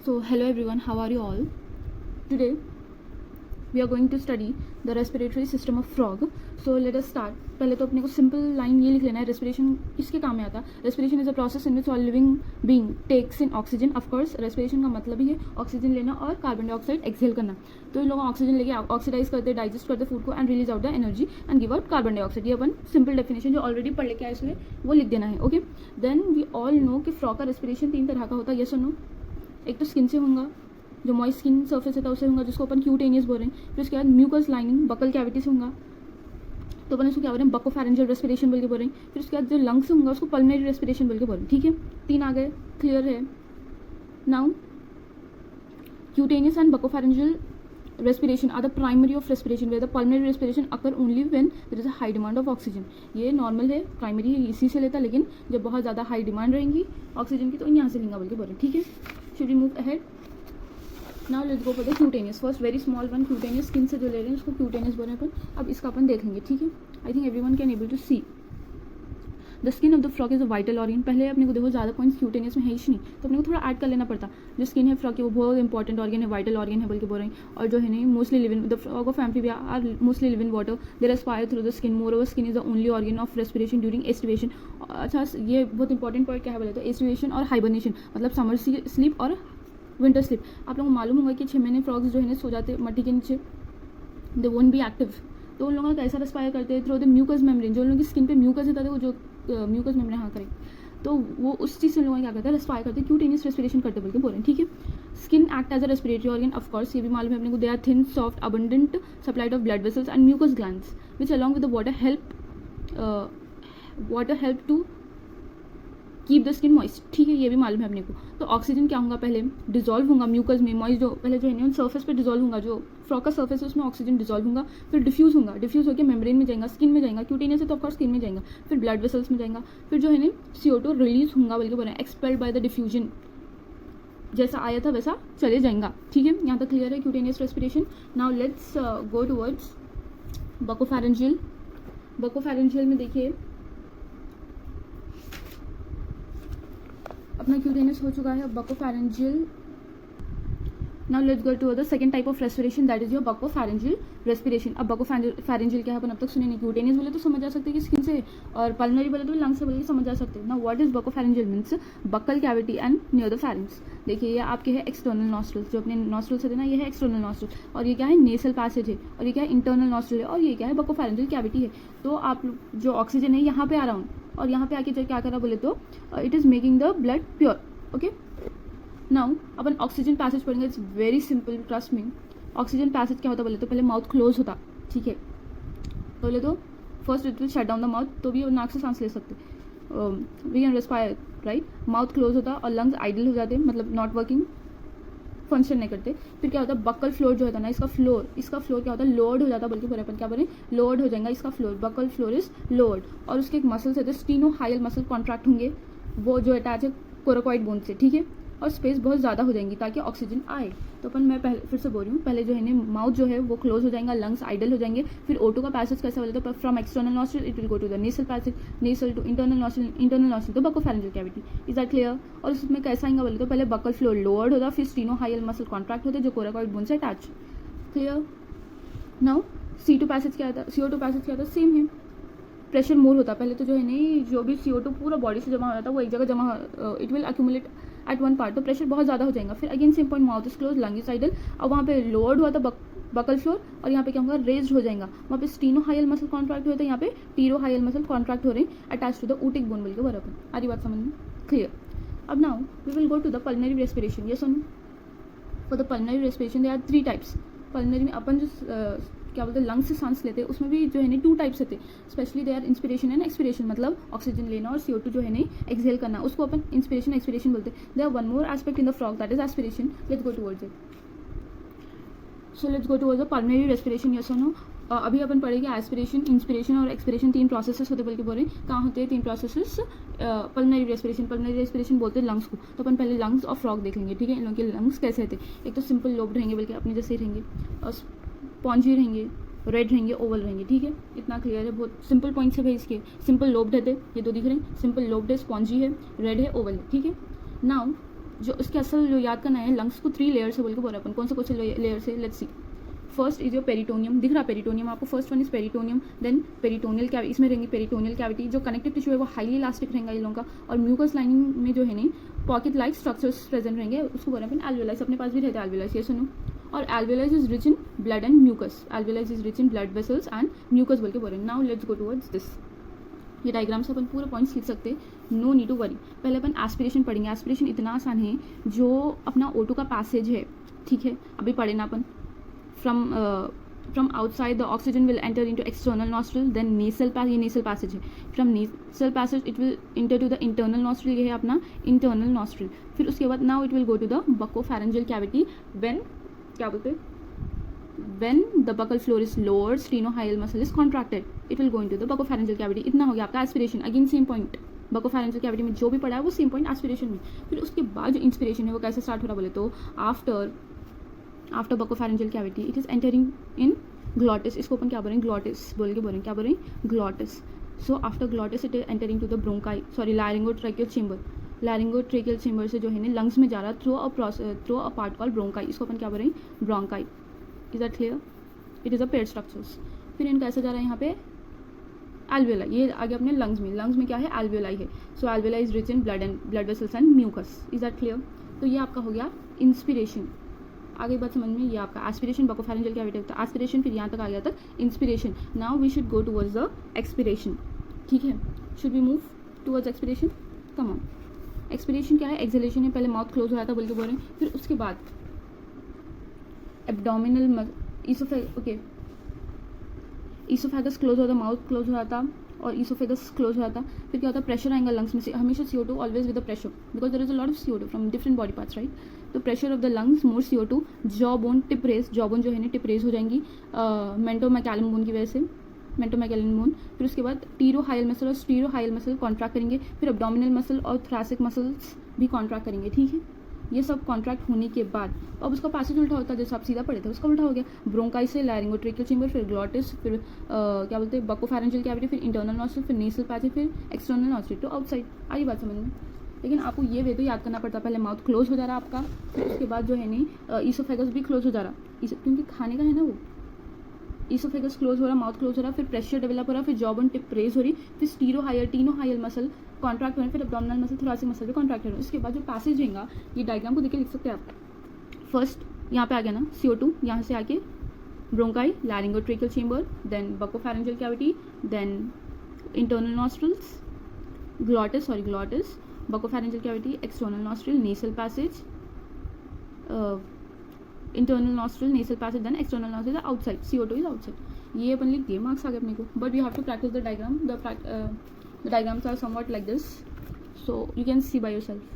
So hello everyone, how are you all? Today we are going to study the respiratory system of frog. So let us start. पहले तो अपने को simple line ये लिख लेना है, रेस्पिरेशन किसके काम में आता है. Respiration is a process in which all living being takes in oxygen. Of course respiration का मतलब ही है ऑक्सीजन लेना और कार्बन डाइऑक्साइड एक्सहेल करना. तो इन लोगों ऑक्सीजन लेके ऑक्सीडाइज करते, डाइजेस्ट करते फूड को and release out the energy and give out carbon dioxide. ये अपन सिंपल डेफिनेशन जो ऑलरेडी पढ़ लेके आए इसमें वो लिख देना है. Okay, then we all know कि फ्रॉग का रेस्पिरेशन 3 तरह का होता है. यस और नो? एक तो स्किन से होगा, जो मॉइस्ट स्किन सर्फेस होता है उससे होगा, जिसको अपन क्यूटेनियस बोल रहे हैं. फिर उसके बाद म्यूकस लाइनिंग बकल कैविटी से होगा, तो अपन उसको क्या बोल रहे हैं, बकोफैरेंजियल रेस्पिरेशन बोल के बोल रहे हैं. फिर उसके बाद जो लंग्स होगा उसको पल्मोनरी रेस्पिरेशन बोल के बोल रहे हैं. ठीक है, 3 आ गए, क्लियर है. Now cutaneous and buccopharyngeal respiration are the primary of respiration, where the pulmonary respiration occur only when there is a high demand of oxygen. ये नॉर्मल है, प्राइमरी इसी से लेता, लेकिन जब बहुत ज़्यादा हाई डिमांड रहेंगी ऑक्सीजन की तो यहाँ से लेंगे बोल के बोल रहे हैं. ठीक है, should we move ahead. Now let's go for the cutaneous. First very small one, cutaneous. Skin से जो ले रहे हैं उसको क्यूटेनियस बोल रहे हैं अपन. अब इसका अपन देख लेंगे. ठीक है, I think everyone can able to see. The skin of the frog is a vital organ. पहले अपने को देखो ज़्यादा पॉइंट्स क्यूटेनियस में है ही नहीं, तो अपने को थोड़ा ऐड कर लेना पड़ता. जो स्किन है फ्रॉग की वो बहुत इंपॉर्टेंट ऑर्गन है, वाइटल ऑर्गन है बोल के बोल रहे हैं. और जो है नहीं, mostly live in the frog of amphibia are mostly live in water. They respire through the skin. Moreover skin is the only organ of respiration during aestivation. अच्छा, ये बहुत इंपॉर्टेंट पॉइंट क्या है बोले तो एस्टिवेशन और hibernation, मतलब summer sleep और विंटर स्लीप. आप लोगों को मालूम होगा कि 6 महीने फ्रॉग्स जो है ना सो जाते मट्टी के नीचे, दे वोंट बी एक्टिव. तो उन लोगों का कैसा रेस्पायर करते हैं, थ्रू द म्यूकस मेम्ब्रेन. जो लोगों की स्किन पे म्यूकस होता है वो जो म्यूकस मेम्ब्रेन हाँ करें, तो वो उस चीज़ से लोगों क्या करते हैं, रेस्पायर करते हैं, क्यूटेनियस रेस्पिरेशन करते बोल के बोल रहे हैं. ठीक है, skin act as a respiratory organ. Of course ये भी मालूम है अपने को. They are thin, soft, abundant supplied of blood vessels and mucus glands which along with the water help to keep the skin moist. ठीक है, ये भी मालूम है अपने को. तो ऑक्सीजन क्या होगा, पहले डिजॉल्व होगा म्यूकस में. मॉइस्ट जो पहले जो है सर्फेस पे डिजॉल्व होगा, जो फ्रॉग का सर्फेस है उसमें ऑक्सीजन डिजॉल्व होगा. फिर डिफ्यूज होगा, डिफ्यूज होकर मेम्ब्रेन में जाएगा, स्किन में जाएगा. क्यूटेनियस है तो ऑफकोर्स स्किन में जाएगा. फिर ब्लड वेसल्स में जाएगा. फिर जो है ना CO2 रिलीज होगा बल्कि बोल रहे हैं, एक्सपेल्ड बाय द डिफ्यूजन. जैसा आया था वैसा चले जाएगा. ठीक है, यहाँ तक क्लियर है cutaneous respiration. Now let's go towards buccopharyngeal. Buccopharyngeal में देखिए अपना क्यूटेनियस हो चुका है. Buccopharyngeal. Now let's go to the second type of respiration, that is your buccopharyngeal respiration. अब बकोफैरेंजियल क्या है अपन अब तक सुने नहीं. क्यूटेनियस बोले तो समझ आ सकते हैं कि स्किन से, और पल्मोनरी बोले तो लंग्स से बोले समझ आ सकते हैं. Now what is buccopharyngeal means buccal cavity and near the pharynx. देखिए ये आपके है एक्सटर्नल नॉस्ट्रल्स, जो अपने नॉस्ट्रल्स है ना, ये है एक्सटर्नल नॉस्ट्रल. और ये क्या है, नेसल पैसेज है. और ये क्या है, इंटरनल नॉस्ट्रल है. और ये क्या है, बकोफैरेंजियल कैविटी है. तो आप जो ऑक्सीजन है यहाँ पे आ रहा हूँ, और यहाँ पे आके जो क्या करा बोले तो it is making the blood pure. Okay, now अपन ऑक्सीजन पैसेज पढ़ेंगे. It's very simple, trust me. Oxygen passage क्या होता बोले तो पहले माउथ क्लोज होता. ठीक है, बोले तो first it will shut down the mouth, तो भी नाक से सांस ले सकते. We can respire right. Mouth close होता और लंग्स आइडल हो जाते, मतलब नॉट वर्किंग, फंक्शन नहीं करते. फिर क्या होता है, बकल फ्लोर जो होता है ना, इसका फ्लोर क्या होता है, लोअर्ड हो जाता, बल्कि अपन क्या बोले, लोअर्ड हो जाएगा इसका floor. Buccal floor is lowered. और उसके एक मसल्स होते हैं, स्टीनोहाइयल मसल कॉन्ट्रैक्ट होंगे, वो जो अटैच है कोराकॉइड बोन से. ठीक है, और स्पेस बहुत ज़्यादा हो जाएंगी ताकि ऑक्सीजन आए. तो अपन मैं पहले फिर से बोल रही हूँ, पहले जो है ना माउथ जो है वो क्लोज हो जाएगा, लंग्स आइडल हो जाएंगे. फिर O2 का पैसेज कैसा बोले तो from external nostril it will go to the nasal passage, nasal to internal nostril, internal nostril to buccopharyngeal cavity. Is that clear. और उसमें कैसा आएगा बोले तो पहले बकल फ्लोर लोअर्ड होता, फिर स्टीनोहाइयल मसल कॉन्ट्रैक्ट होते जो कोराकॉइड बोन से attach. Clear. Now CO2 passage क्या था, सेम है. प्रेशर मोर होता. पहले तो जो है नहीं, जो भी CO2 पूरा बॉडी से जमा हो जाता है वो एक जगह जमा, it will accumulate at one part, तो प्रेशर बहुत ज़्यादा हो जाएगा. फिर again same point, mouth is close, lung is idle. अब वहाँ पे लोअर्ड हुआ था बकल फ्लोर, और यहाँ पे क्या होगा, रेज्ड हो जाएगा. वहाँ पे स्टीनोहाइयल मसल कॉन्ट्रैक्ट हुआ था, यहाँ पे टीरोहाइयल मसल कॉन्ट्रैक्ट हो रहे हैं attach to the otic bone बोल के बराबर. आरी बात समझ में क्लियर. अब now we will go to the pulmonary respiration. Yes और no. For the pulmonary respiration there are 3 types. Pulmonary में अपन जो क्या बोलते हैं लंग्स से सांस लेते हैं, उसमें भी जो है ना 2 टाइप्स होते हैं. Specially they are inspiration and expiration, मतलब ऑक्सीजन लेना और CO2 जो है ना एक्सहेल करना, उसको अपन इंस्पिरेशन एक्सपिरेशन बोलते हैं. There one more aspect in the frog, that is aspiration. Let's go towards it. So let's go towards the pulmonary respiration. Yes और नो. अभी अपन पढ़ेंगे एस्पिरेशन, इंस्पिरेशन और एक्सपिरेशन. 3 प्रोसेसेस होते बोल के बोल रहे हैं. कहाँ होते हैं 3 प्रोसेसेस. पल्मोनरी रेस्पिरेशन बोलते हैं लंग्स को. तो अपन पहले लंग्स और फ्रॉग देख लेंगे. ठीक है, इन लोगों के लंग्स कैसे रहते हैं. एक तो सिंपल लोब रहेंगे बल्कि अपने जैसे ही रहेंगे, और स्पॉन्जी रहेंगे, रेड रहेंगे, ओवल रहेंगे. ठीक है, इतना क्लियर है. बहुत सिंपल पॉइंट्स है भाई इसके. सिंपल लोब्ड है, ये 2 दिख रहे हैं. सिंपल लोब्ड है, स्पॉन्जी है, रेड है, ओवल है. ठीक है. नाउ जो उसके असल जो याद करना है, लंग्स को 3 लेयर से बोल के बोल रहे हैं अपन। कौन से लेयर से, let's see. First is your peritoneum, दिख रहा पेरिटोनियम आपको, first one is peritoneum, then peritoneal cavity, इसमें रहेंगी पेरिटोनियल कैविटी। जो कनेक्टिव टिश्यू है वो हाईली इलास्टिक रहेगा इन लोगों का, और म्यूकस लाइनिंग में जो है नहीं पॉकेट लाइक स्ट्रक्चर्स प्रेजेंट रहेंगे, उसको बोल रहे हैं एल्वेलाइज। अपने पास भी रहता है एल्वेलाइज, ये सुनो। और alveoli is rich in blood and mucus, alveoli is rich in blood vessels and mucus बोल के बोल रहे हैं। Now let's go towards this. ये डायग्राम से अपन पूरे पॉइंट्स लिख सकते हैं, नो नीड टू वरी। पहले अपन एस्पिरेशन पढ़ेंगे। एस्पिरेशन इतना आसान है, जो अपना O2 का पैसेज है, ठीक है, अभी पढ़े ना अपन। From outside the oxygen will enter into external nostril, then nasal passage, ये नेसल पैसेज है। From nasal passage it will enter to the internal nostril, ये है अपना इंटरनल नॉस्ट्रिल। फिर उसके बाद now it will go to the buccopharyngeal cavity. When, क्या बोलते हैं, when the buccal floor is lowered, stenohyal muscle is contracted, it will go into the buccopharyngeal cavity। इतना हो गया आपका aspiration. Again same point, buccopharyngeal cavity में जो भी पढ़ा है वो सेम पॉइंट एस्पिरेशन में। फिर उसके बाद जो इंस्पिरेशन है वो कैसे स्टार्ट हो रहा बोले तो after buccopharyngeal cavity it is entering in glottis. इसको अपन क्या बोल रहे हैं, ग्लॉटिस बोल के बोल रहे हैं, क्या बोल रहे हैं, glottis. So after glottis it is entering to the bronchi, sorry laryngotracheal chamber. Laryngotracheal chamber से जो है ना लंग्स में जा रहा through a part called bronchi, इसको अपन क्या बोल रहे हैं, bronchi. Is that clear? It is a paired structures. फिर इनका ऐसा जा रहा है यहाँ पे एल्वेलाई, ये आगे अपने लंग्स में क्या है, एल्वेलाई है। सो alveoli is rich in blood vessels and mucus. Is that clear? तो ये आपका हो गया इंस्पिरेशन। आगे बात समझ में, ये आपका एस्पिरेशन बकोफैरेंजियल कैविटी तक एस्पिरेशन, फिर यहाँ तक आ गया तक inspiration. Now we should go towards the expiration, ठीक है। Should we move towards expiration? Come on. Expiration क्या है, एक्सहेलेशन है। पहले माउथ क्लोज हो रहा था बोल के बोल रहे हैं, फिर उसके बाद एब्डोमिनल ईसोफेगस क्लोज होता, माउथ क्लोज हो रहा था और ईसोफेगस क्लोज हो रहा था। फिर क्या होता है, प्रेशर आएगा लंग्स में से, हमेशा CO2 always with the pressure, because there is a lot of CO2 from different body parts, right. तो pressure of the lungs, more CO2, jaw bone tip rays, jaw bone जो है ना tip raise हो जाएंगी मेंटोमैकेलम bone की वजह से, मेंटोमैकेलम bone. फिर उसके बाद टीरोहाइल मसल और स्टीरोहाइल मसल कॉन्ट्रैक्ट करेंगे। फिर अब्डोमिनल मसल और थोरैसिक मसल्स भी कॉन्ट्रैक्ट करेंगे, ठीक है। ये सब कॉन्ट्रैक्ट होने के बाद अब उसका पैसेज उल्टा होता है, जैसे आप सीधा पढ़े थे उसका उल्टा हो गया। ब्रोंकाई से लैरिंगोट्रैकियल चेंबर, फिर ग्लॉटिस, फिर क्या बोलते हैं बकोफैरेंजियल कैविटी, फिर इंटरनल नॉस्ट्रिल, फिर नेसल पैसेज, फिर एक्सटर्नल नॉस्ट्रिल टू आउटसाइड। आई बात समझ में? लेकिन आपको ये वे तो याद करना पड़ता है, पहले माउथ क्लोज हो जा रहा है आपका, फिर उसके बाद जो है नहीं ईसोफेगस भी क्लोज हो जा रहा, क्योंकि खाने का है ना वो। ईसोफेगस क्लोज हो रहा, माउथ क्लोज हो रहा, फिर प्रेशर डेवलप हो रहा, फिर जॉ बोन टिप रेज हो रही, फिर टीनोहाइल मसल कॉन्ट्रैक्ट हो रहे, फिर अब्डोमिनल मसल, थोरैसिक मसल भी कॉन्ट्रैक्ट हो रहे। उसके बाद जो पैसेज रहेगा, ये डायग्राम को देख के लिख सकते हैं आप। फर्स्ट यहाँ पे आ गया ना CO2, यहाँ से आके bronchi, laryngotracheal chamber, then buccopharyngeal cavity, then internal nostrils, glottis, buccopharyngeal cavity, external nostril, nasal passage, internal nostril, nasal passage, then external nostril, outside, CO2 is outside. ये अपन लिख दिए, मार्क्स आ गए अपने को, but you have to practice the diagram. The diagrams are somewhat like this, so you can see by yourself.